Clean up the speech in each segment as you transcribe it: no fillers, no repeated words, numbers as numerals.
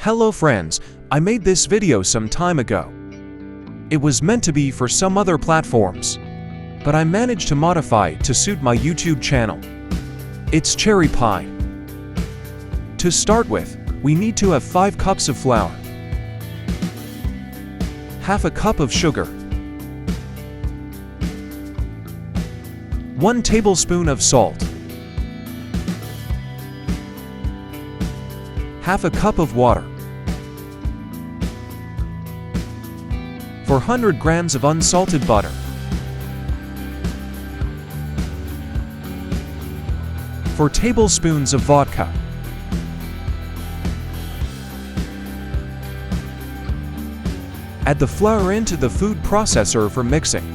Hello friends, I made this video some time ago. It was meant to be for some other platforms, but I managed to modify it to suit my YouTube channel. It's cherry pie. To start with, we need to have 5 cups of flour, half a cup of sugar, 1 tablespoon of salt, half a cup of water, 400 grams of unsalted butter, 4 tablespoons of vodka, add the flour into the food processor for mixing.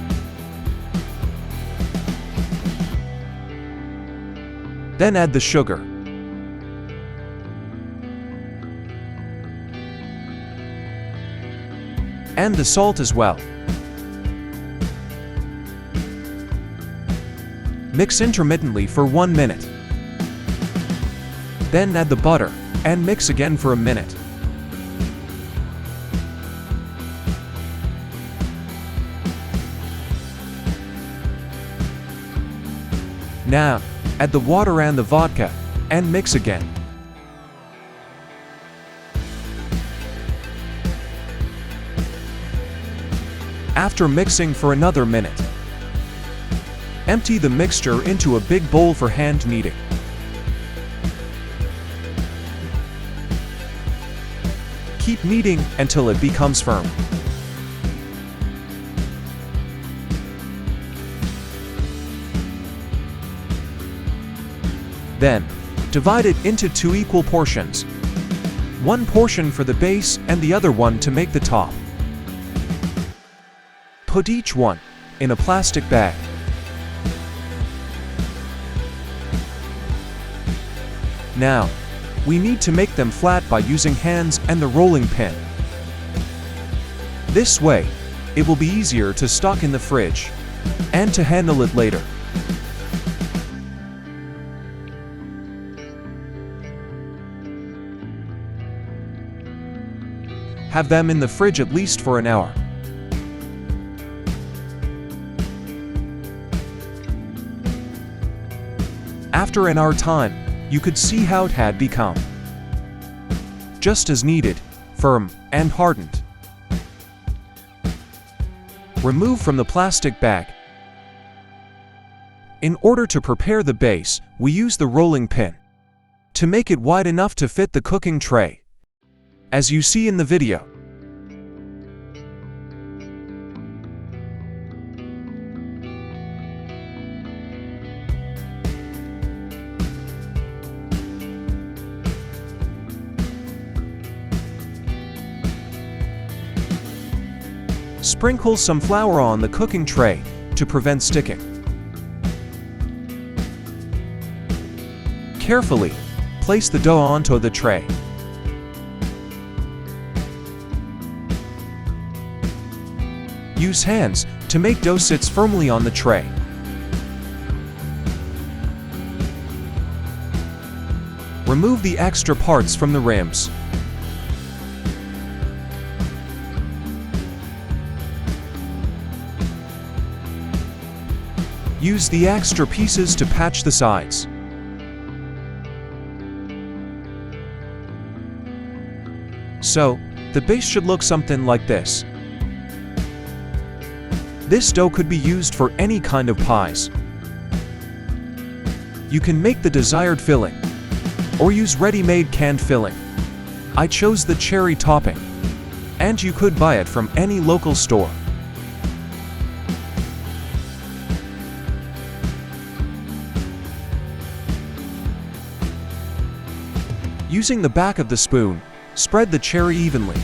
Then add the sugar. And the salt as well. Mix intermittently for 1 minute. Then add the butter, and mix again for a minute. Now, add the water and the vodka, and mix again. After mixing for another minute, empty the mixture into a big bowl for hand kneading. Keep kneading until it becomes firm. Then, divide it into 2 equal portions. 1 portion for the base and the other one to make the top. Put each one in a plastic bag. Now, we need to make them flat by using hands and the rolling pin. This way, it will be easier to stock in the fridge and to handle it later. Have them in the fridge at least for an hour. After an hour time, you could see how it had become. Just as needed, firm and hardened. Remove from the plastic bag. In order to prepare the base, we use the rolling pin to make it wide enough to fit the cooking tray, as you see in the video. Sprinkle some flour on the cooking tray to prevent sticking. Carefully place the dough onto the tray. Use hands to make dough sits firmly on the tray. Remove the extra parts from the rims. Use the extra pieces to patch the sides. So, the base should look something like this. This dough could be used for any kind of pies. You can make the desired filling, or use ready-made canned filling. I chose the cherry topping, and you could buy it from any local store. Using the back of the spoon, spread the cherry evenly.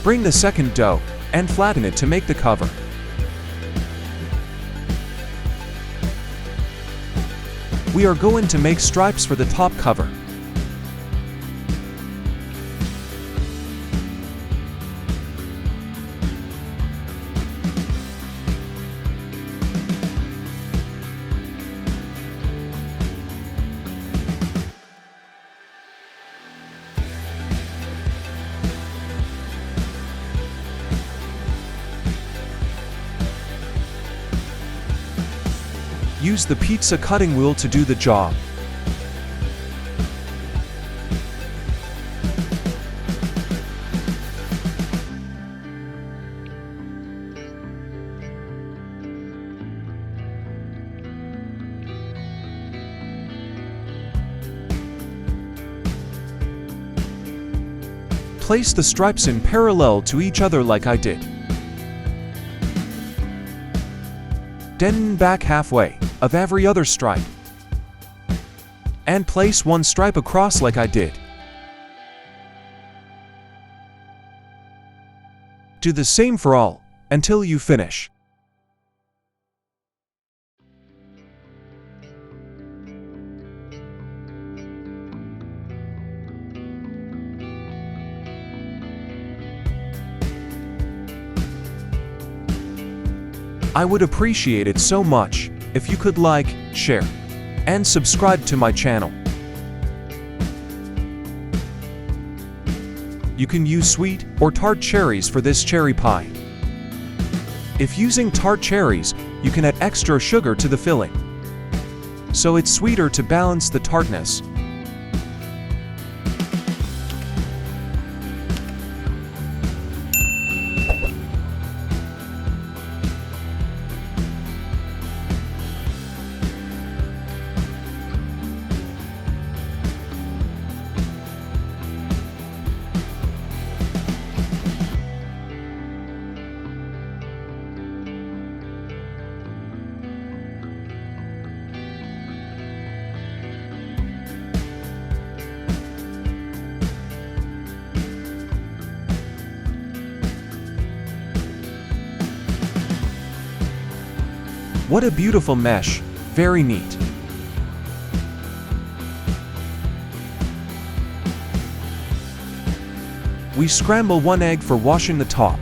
Bring the second dough and flatten it to make the cover. We are going to make stripes for the top cover. Use the pizza cutting wheel to do the job. Place the stripes in parallel to each other like I did. Then back halfway of every other stripe. And place one stripe across like I did. Do the same for all, until you finish. I would appreciate it so much if you could like, share, and subscribe to my channel. You can use sweet or tart cherries for this cherry pie. If using tart cherries, you can add extra sugar to the filling, so it's sweeter to balance the tartness. What a beautiful mesh, very neat. We scramble one egg for washing the top.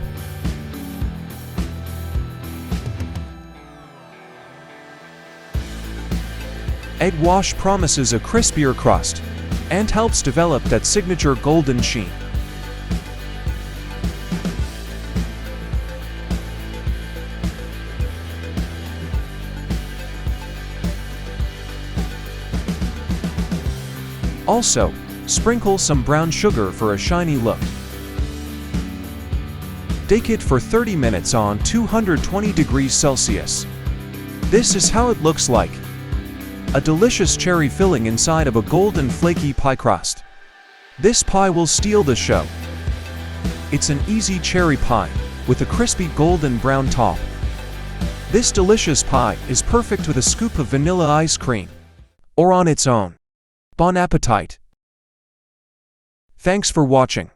Egg wash promises a crispier crust and helps develop that signature golden sheen. Also, sprinkle some brown sugar for a shiny look. Bake it for 30 minutes on 220 degrees Celsius. This is how it looks like. A delicious cherry filling inside of a golden flaky pie crust. This pie will steal the show. It's an easy cherry pie with a crispy golden brown top. This delicious pie is perfect with a scoop of vanilla ice cream or on its own. Bon appétit! Thanks for watching.